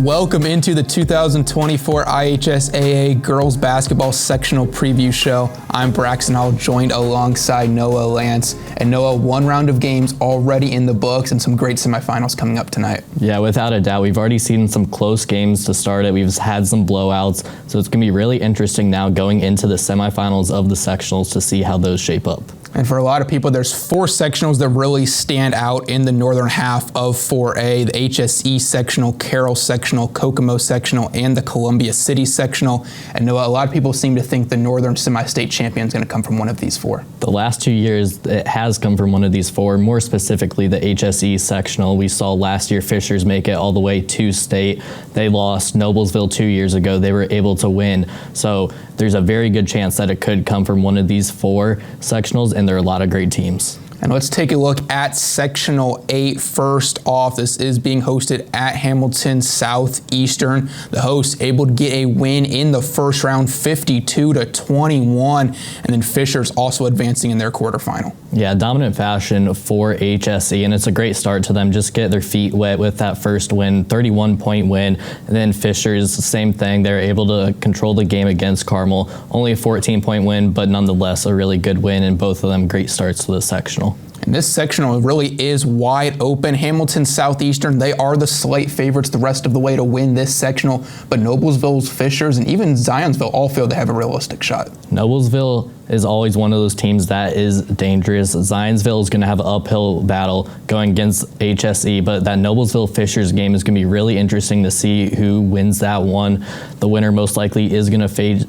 Welcome into the 2024 IHSAA Girls Basketball Sectional Preview Show. I'm Braxton, joined alongside Noah Lancz. And Noah, one round of games already in the books and some great semifinals coming up tonight. Yeah, without a doubt. We've already seen some close games to start it. We've had some blowouts. So it's going to be really interesting now going into the semifinals of the sectionals to see how those shape up. And for a lot of people, there's four sectionals that really stand out in the northern half of 4A, the HSE sectional, Carroll sectional, Kokomo sectional, and the Columbia City sectional. And Noah, a lot of people seem to think the northern semi-state champion is going to come from one of these four. The last 2 years, it has come from one of these four, more specifically the HSE sectional. We saw last year Fishers make it all the way to state. They lost Noblesville 2 years ago. They were able to win. So there's a very good chance that it could come from one of these four sectionals, and there are a lot of great teams. And let's take a look at Sectional 8 first off. This is being hosted at Hamilton Southeastern. The hosts able to get a win in the first round, 52-21, and then Fishers also advancing in their quarterfinal. Yeah, dominant fashion for HSE, and it's a great start to them. Just get their feet wet with that first win, 31-point win. And then Fishers, same thing. They're able to control the game against Carmel. Only a 14-point win, but nonetheless a really good win, and both of them great starts to the sectional. And this sectional really is wide open. Hamilton Southeastern, they are the slight favorites the rest of the way to win this sectional, but Noblesville's Fishers and even Zionsville all feel they have a realistic shot. Noblesville is always one of those teams that is dangerous. Zionsville is going to have an uphill battle going against HSE, but that Noblesville-Fishers game is going to be really interesting to see who wins that one. The winner most likely is going to face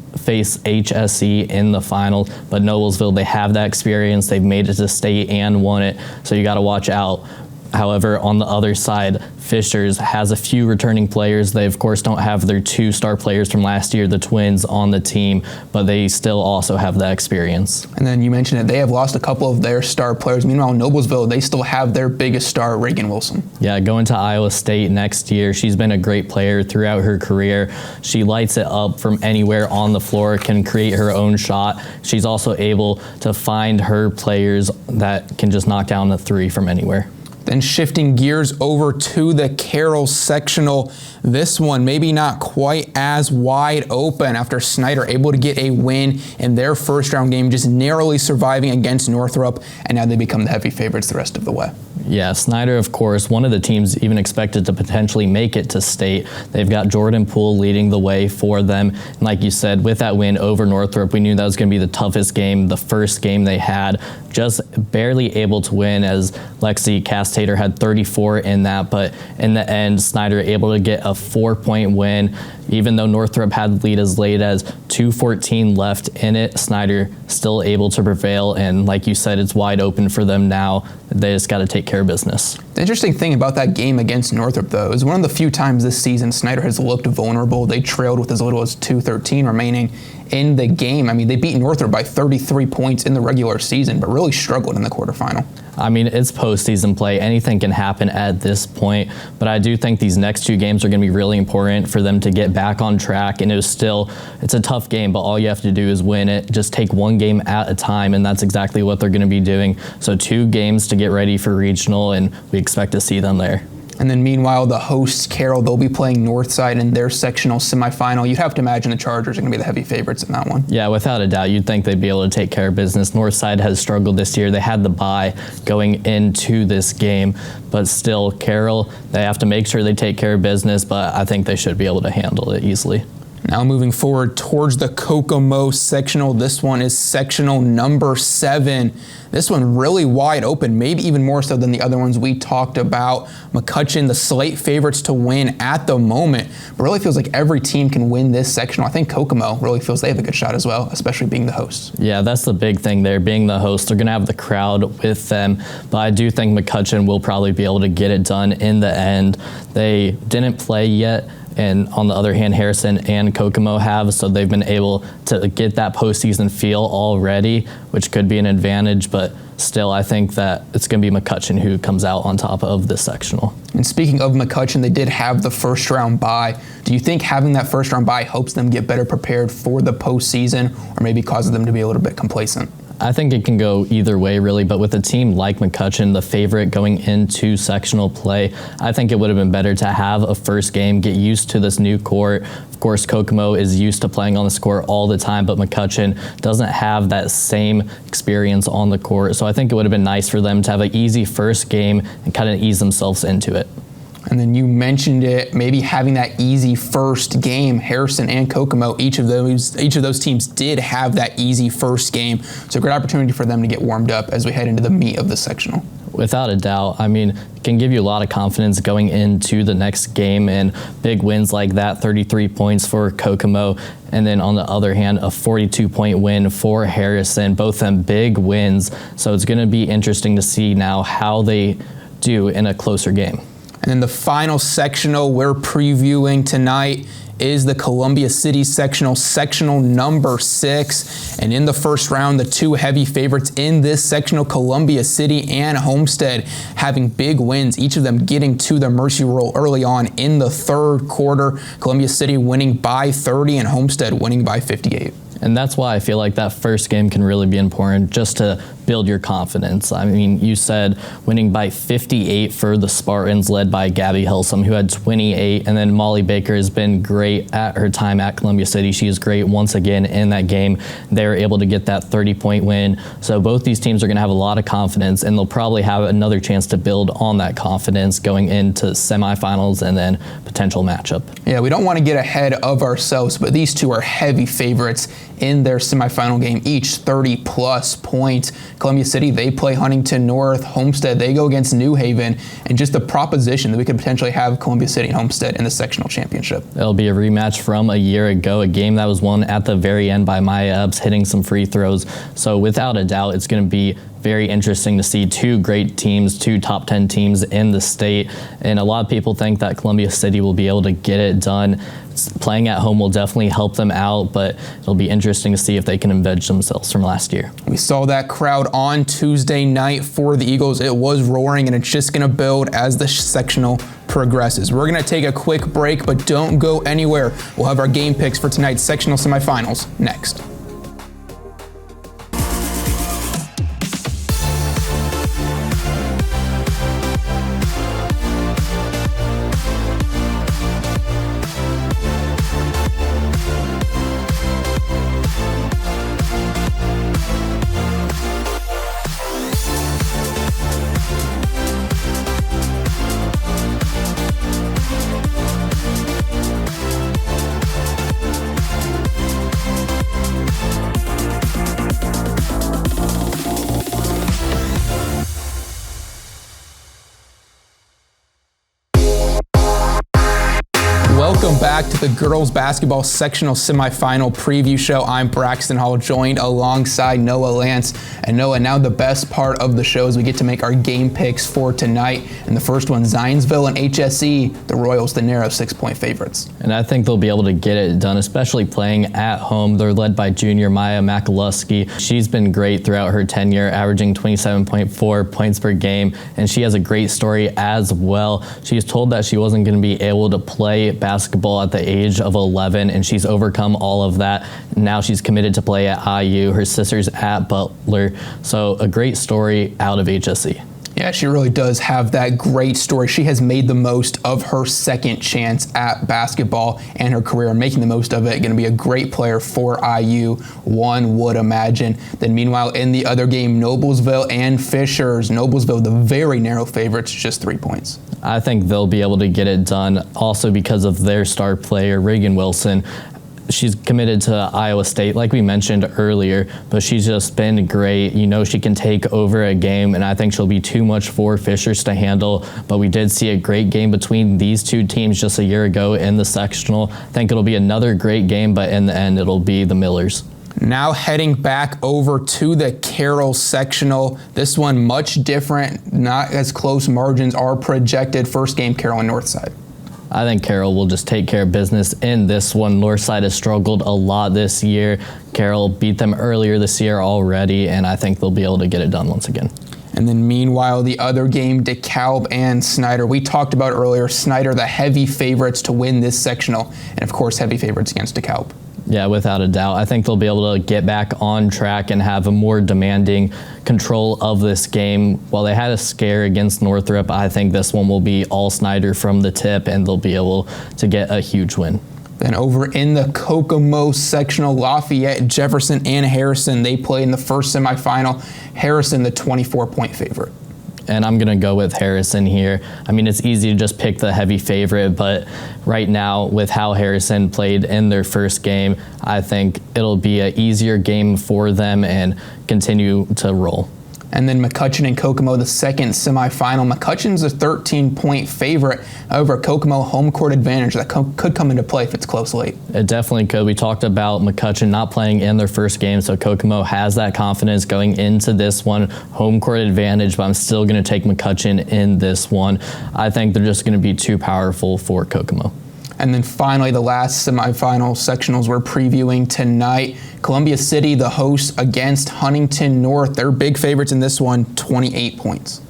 HSE in the final, but Noblesville, they have that experience. They've made it to state and won it, so you got to watch out. However, on the other side, Fishers has a few returning players. They, of course, don't have their two star players from last year, the twins, on the team, but they still also have that experience. And then you mentioned it, they have lost a couple of their star players. Meanwhile, Noblesville, they still have their biggest star, Reagan Wilson. Yeah, going to Iowa State next year. She's been a great player throughout her career. She lights it up from anywhere on the floor, can create her own shot. She's also able to find her players that can just knock down a three from anywhere. Then shifting gears over to the Carroll sectional. This one maybe not quite as wide open after Snyder able to get a win in their first round game, just narrowly surviving against Northrop, and now they become the heavy favorites the rest of the way. Yeah, Snyder, of course, one of the teams even expected to potentially make it to state. They've got Jordan Poole leading the way for them. And like you said, with that win over Northrop, we knew that was going to be the toughest game, the first game they had. Just barely able to win, as Lexi Castater had 34 in that, but in the end, Snyder able to get a 4-point win. Even though Northrop had the lead as late as 2:14 left in it, Snyder still able to prevail, and like you said, it's wide open for them now. They just got to take care of business. The interesting thing about that game against Northrop, though, is one of the few times this season Snyder has looked vulnerable. They trailed with as little as 2:13 remaining in the game. I mean, they beat Northrop by 33 points in the regular season, but really struggled in the quarterfinal. I mean, it's postseason play. Anything can happen at this point, but I do think these next two games are going to be really important for them to get back on track. And it's a tough game, but all you have to do is win it. Just take one game at a time, and that's exactly what they're going to be doing. So 2 games to get ready for regional, and we expect to see them there. And then meanwhile, the hosts, Carroll, they'll be playing Northside in their sectional semifinal. You'd have to imagine the Chargers are going to be the heavy favorites in that one. Yeah, without a doubt. You'd think they'd be able to take care of business. Northside has struggled this year. They had the bye going into this game, but still, Carroll, they have to make sure they take care of business, but I think they should be able to handle it easily. Now moving forward towards the Kokomo sectional. This one is sectional number 7. This one really wide open, maybe even more so than the other ones we talked about. McCutcheon, the slate favorites to win at the moment, but really feels like every team can win this sectional. I think Kokomo really feels they have a good shot as well, especially being the hosts. Yeah, that's the big thing there. Being the host, they're going to have the crowd with them, but I do think McCutcheon will probably be able to get it done in the end. They didn't play yet, and on the other hand, Harrison and Kokomo have, so they've been able to get that postseason feel already, which could be an advantage, but still, I think that it's going to be McCutcheon who comes out on top of this sectional. And speaking of McCutcheon, they did have the first round bye. Do you think having that first round bye helps them get better prepared for the postseason, or maybe causes them to be a little bit complacent? I think it can go either way, really, but with a team like McCutcheon, the favorite going into sectional play, I think it would have been better to have a first game, get used to this new court. Of course, Kokomo is used to playing on this court all the time, but McCutcheon doesn't have that same experience on the court, so I think it would have been nice for them to have an easy first game and kind of ease themselves into it. And then you mentioned it, maybe having that easy first game. Harrison and Kokomo, each of those teams did have that easy first game. So a great opportunity for them to get warmed up as we head into the meat of the sectional. Without a doubt. I mean, it can give you a lot of confidence going into the next game, and big wins like that, 33 points for Kokomo, and then on the other hand, a 42-point win for Harrison, both them big wins. So it's going to be interesting to see now how they do in a closer game. And then the final sectional we're previewing tonight is the Columbia City sectional number 6. And in the first round, the two heavy favorites in this sectional, Columbia City and Homestead, having big wins, each of them getting to the mercy roll early on in the third quarter. Columbia City winning by 30 and Homestead winning by 58. And that's why I feel like that first game can really be important, just to build your confidence. I mean, you said winning by 58 for the Spartans, led by Gabby Hillsum, who had 28, and then Molly Baker has been great at her time at Columbia City. She is great once again in that game. They were able to get that 30-point win. So both these teams are going to have a lot of confidence, and they'll probably have another chance to build on that confidence going into semifinals and then potential matchup. Yeah, we don't want to get ahead of ourselves, but these two are heavy favorites in their semifinal game, each 30-plus points. Columbia City, they play Huntington North. Homestead, they go against New Haven. And just the proposition that we could potentially have Columbia City and Homestead in the sectional championship. It'll be a rematch from a year ago, a game that was won at the very end by Maya Epps hitting some free throws. So without a doubt, it's going to be very interesting to see two great teams, two top 10 teams in the state. And a lot of people think that Columbia City will be able to get it done. Playing at home will definitely help them out, but it'll be interesting to see if they can avenge themselves from last year. We saw that crowd on Tuesday night for the Eagles. It was roaring, and it's just going to build as the sectional progresses. We're going to take a quick break, but don't go anywhere. We'll have our game picks for tonight's sectional semifinals next. Welcome back to the girls basketball sectional semifinal preview show. I'm Braxton Hall, joined alongside Noah Lancz. And Noah, now the best part of the show is we get to make our game picks for tonight. And the first one, Zionsville and HSE, the Royals, the narrow 6-point favorites. And I think they'll be able to get it done, especially playing at home. They're led by junior Maya Makaluski. She's been great throughout her tenure, averaging 27.4 points per game. And she has a great story as well. She was told that she wasn't going to be able to play basketball at the age of 11, and she's overcome all of that. Now she's committed to play at IU. Her sister's at Butler. So a great story out of HSE. Yeah, she really does have that great story. She has made the most of her second chance at basketball and her career, making the most of it. Going to be a great player for IU, one would imagine. Then meanwhile, in the other game, Noblesville and Fishers. Noblesville, the very narrow favorites, just 3 points. I think they'll be able to get it done also because of their star player, Reagan Wilson. She's committed to Iowa State, like we mentioned earlier, but she's just been great. You know, she can take over a game, and I think she'll be too much for Fishers to handle. But we did see a great game between these two teams just a year ago in the sectional. I think it'll be another great game, but in the end, it'll be the Millers. Now heading back over to the Carroll sectional. This one much different, not as close margins are projected. First game, Carroll and Northside. I think Carroll will just take care of business in this one. Northside has struggled a lot this year. Carroll beat them earlier this year already, and I think they'll be able to get it done once again. And then meanwhile, the other game, DeKalb and Snyder. We talked about earlier, Snyder, the heavy favorites to win this sectional, and of course, heavy favorites against DeKalb. Yeah, without a doubt. I think they'll be able to get back on track and have a more demanding control of this game. While they had a scare against Northrop, I think this one will be all Snyder from the tip, and they'll be able to get a huge win. Then over in the Kokomo sectional, Lafayette, Jefferson, and Harrison, they played in the first semifinal. Harrison, the 24-point favorite. And I'm going to go with Harrison here. I mean, it's easy to just pick the heavy favorite, but right now, with how Harrison played in their first game, I think it'll be an easier game for them and continue to roll. And then McCutcheon and Kokomo, the second semifinal. McCutcheon's a 13-point favorite over Kokomo, home court advantage that could come into play if it's close late. It definitely could. We talked about McCutcheon not playing in their first game, so Kokomo has that confidence going into this one. Home court advantage, but I'm still going to take McCutcheon in this one. I think they're just going to be too powerful for Kokomo. And then finally, the last semifinal sectionals we're previewing tonight. Columbia City, the host, against Huntington North. They're big favorites in this one, 28 points.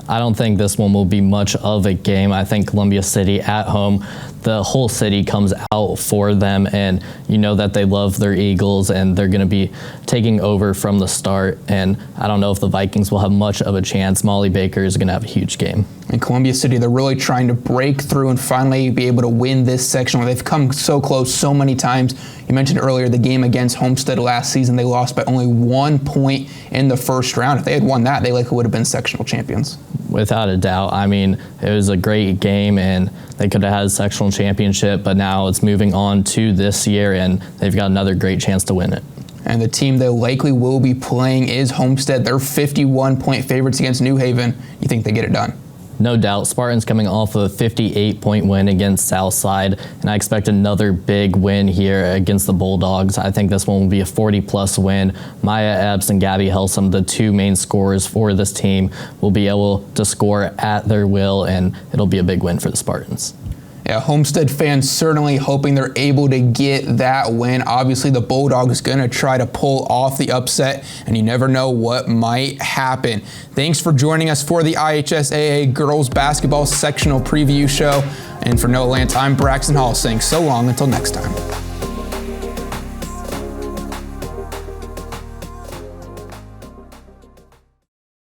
I don't think this one will be much of a game. I think Columbia City at home, the whole city comes out for them, and you know that they love their Eagles, and they're going to be taking over from the start. And I don't know if the Vikings will have much of a chance. Molly Baker is going to have a huge game. In Columbia City, they're really trying to break through and finally be able to win this section where they've come so close so many times. You mentioned earlier the game against Homestead last season. They lost by only 1 point in the first round. If they had won that, they likely would have been sectional champions. Without a doubt. I mean, it was a great game, and they could have had a sectional championship, but now it's moving on to this year, and they've got another great chance to win it. And the team they likely will be playing is Homestead. They're 51-point favorites against New Haven. You think they get it done? No doubt. Spartans coming off of a 58-point win against Southside, and I expect another big win here against the Bulldogs. I think this one will be a 40-plus win. Maya Epps and Gabby Helsum, the two main scorers for this team, will be able to score at their will, and it'll be a big win for the Spartans. Yeah, Homestead fans certainly hoping they're able to get that win. Obviously, the Bulldogs going to try to pull off the upset, and you never know what might happen. Thanks for joining us for the IHSAA Girls Basketball Sectional Preview Show. And for Noah Lancz, I'm Braxton Hall saying so long until next time.